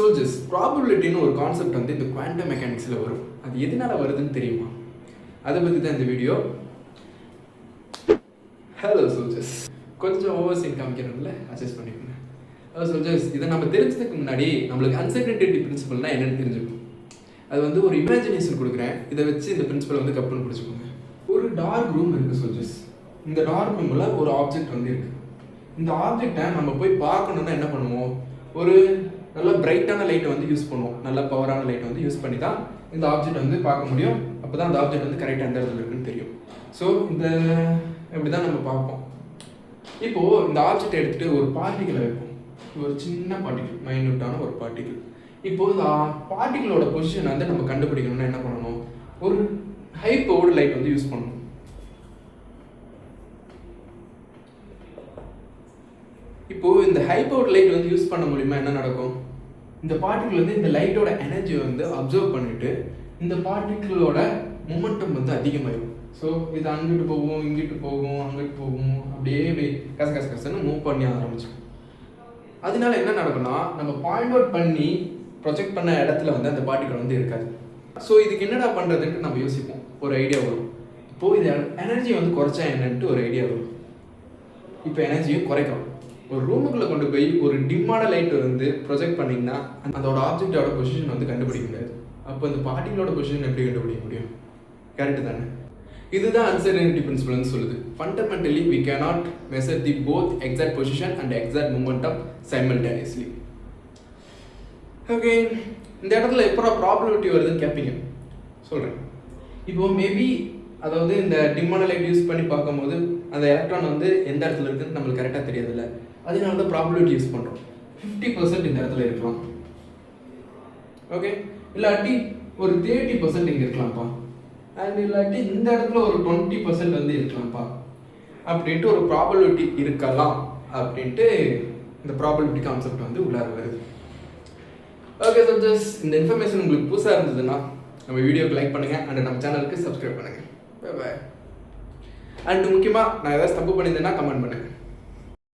Soldiers ப்ராபபிலிட்டின்னு ஒரு concept வந்து இந்த குவாண்டம் மெக்கானிக்ஸில் வரும். அது எதனால வருதுன்னு தெரியுமா? அதை பற்றி தான் இந்த வீடியோ. ஹலோ சோல்ஜர்ஸ், கொஞ்சம் ஓவர் சீன் காமிக்கிறதுல அட்ஜஸ்ட் பண்ணிக்கோங்க. ஹலோ சோல்ஜர்ஸ், இதை நம்ம தெரிஞ்சதுக்கு முன்னாடி நம்மளுக்கு அன்சர்டனிட்டி பிரின்சிபல்னால் என்னென்னு தெரிஞ்சுக்கணும். அது வந்து ஒரு இமேஜினேஷன் கொடுக்குறேன். இதை வச்சு இந்த பிரின்சிபல் வந்து கப்புன்னு பிடிச்சிக்கோங்க. ஒரு டார்க் ரூம் இருக்குது சோல்ஜர்ஸ். இந்த டார்க் ரூமில் ஒரு ஆப்ஜெக்ட் வந்து இருக்குது. இந்த ஆப்ஜெக்டை நம்ம போய் பார்க்கணுன்னா என்ன பண்ணுவோம்? ஒரு நல்ல பிரைட்டான லைட்டை வந்து யூஸ் பண்ணுவோம். நல்ல பவரான லைட்டை வந்து யூஸ் பண்ணி தான் இந்த ஆப்ஜெக்ட் வந்து பார்க்க முடியும். அப்போ தான் அந்த ஆப்ஜெக்ட் வந்து கரெக்டாக எந்த இடத்துல இருக்குன்னு தெரியும். ஸோ இந்த இப்படி தான் நம்ம பார்ப்போம். இப்போது இந்த ஆப்ஜெக்டை எடுத்துகிட்டு ஒரு பார்ட்டிகளை வைப்போம். ஒரு சின்ன பார்ட்டிகிள், மைன்யூட்டான ஒரு பார்ட்டிகிள். இப்போது இந்த பார்ட்டிகளோட பொசிஷன் வந்து நம்ம கண்டுபிடிக்கணும்னா என்ன பண்ணணும்? ஒரு ஹை பவர்டு லைட் வந்து யூஸ் பண்ணணும். இப்போது இந்த ஹை பவர் லைட் வந்து யூஸ் பண்ண மூலிமா என்ன நடக்கும்? இந்த பார்ட்டிகிள் வந்து இந்த லைட்டோட எனர்ஜியை வந்து அப்சர்வ் பண்ணிவிட்டு இந்த பார்ட்டிகிளோட மொமெண்டம் வந்து அதிகமாகிடும். ஸோ இது அங்கிட்டு போகும், இங்கிட்டு போகும், அங்கிட்டு போகும், அப்படியே கசன்னு மூவ் பண்ணி ஆரம்பிச்சோம். அதனால என்ன நடக்கும்னா, நம்ம பாயிண்ட் அவுட் பண்ணி ப்ரொஜெக்ட் பண்ண இடத்துல வந்து அந்த பார்ட்டிகிள் வந்து இருக்காது. ஸோ இதுக்கு என்னடா பண்ணுறதுன்ட்டு நம்ம யோசிப்போம். ஒரு ஐடியா வரும். இப்போது இது எனர்ஜி வந்து குறைச்சா என்னன்ட்டு ஒரு ஐடியா வரும். இப்போ எனர்ஜியை குறைக்கணும். ஒரு ரூமுக்குள்ளே கொண்டு போய் ஒரு டிம்மான லைட் வந்து ப்ரொஜெக்ட் பண்ணிங்கன்னா அதோட ஆப்ஜெக்டோட பொசிஷன் வந்து கண்டுபிடிக்க முடியாது. அப்போ இந்த பார்ட்டிகளோட பொசிஷன் எப்படி கண்டுபிடிக்க முடியும்? கரெக்டு தானே? இதுதான் அன்சர்டனிட்டி பிரின்சிபல்னு சொல்லுது. Fundamentally we cannot measure the both exact position and exact momentum simultaneously. Okay, இந்த இடத்துல எப்போ ப்ராபபிலிட்டி வருதுன்னு கேட்பீங்க. சொல்கிறேன். இப்போது மேபி அதாவது இந்த டிம்மான லைட் யூஸ் பண்ணி பார்க்கும்போது அந்த எலக்ட்ரான் வந்து எந்த இடத்துல இருக்குதுன்னு நம்மளுக்கு கரெக்டாக தெரியாதுல்ல. அதனால தான் ப்ராபபிலிட்டி யூஸ் பண்ணுறோம். 50% இந்த இடத்துல இருக்கலாம், ஓகே, இல்லாட்டி ஒரு 30% இங்கே இருக்கலாம்ப்பா, அண்ட் இல்லாட்டி இந்த இடத்துல ஒரு 20% வந்து இருக்கலாம்ப்பா அப்படின்ட்டு ஒரு ப்ராபபிலிட்டி இருக்கலாம் அப்படின்ட்டு இந்த ப்ராபபிலிட்டி கான்செப்ட் வந்து உள்ளார வருது. ஓகே சோல்ஜர்ஸ், இந்த இன்ஃபர்மேஷன் உங்களுக்கு புதுசாக இருந்ததுன்னா நம்ம வீடியோக்கு லைக் பண்ணுங்கள் அண்ட் நம்ம சேனலுக்கு சப்ஸ்கிரைப் பண்ணுங்கள். Bye bye. அண்ட் முக்கியமாக நான் ஏதாவது தப்பு பண்ணியிருந்தேன்னா கமெண்ட் பண்ணுங்கள்.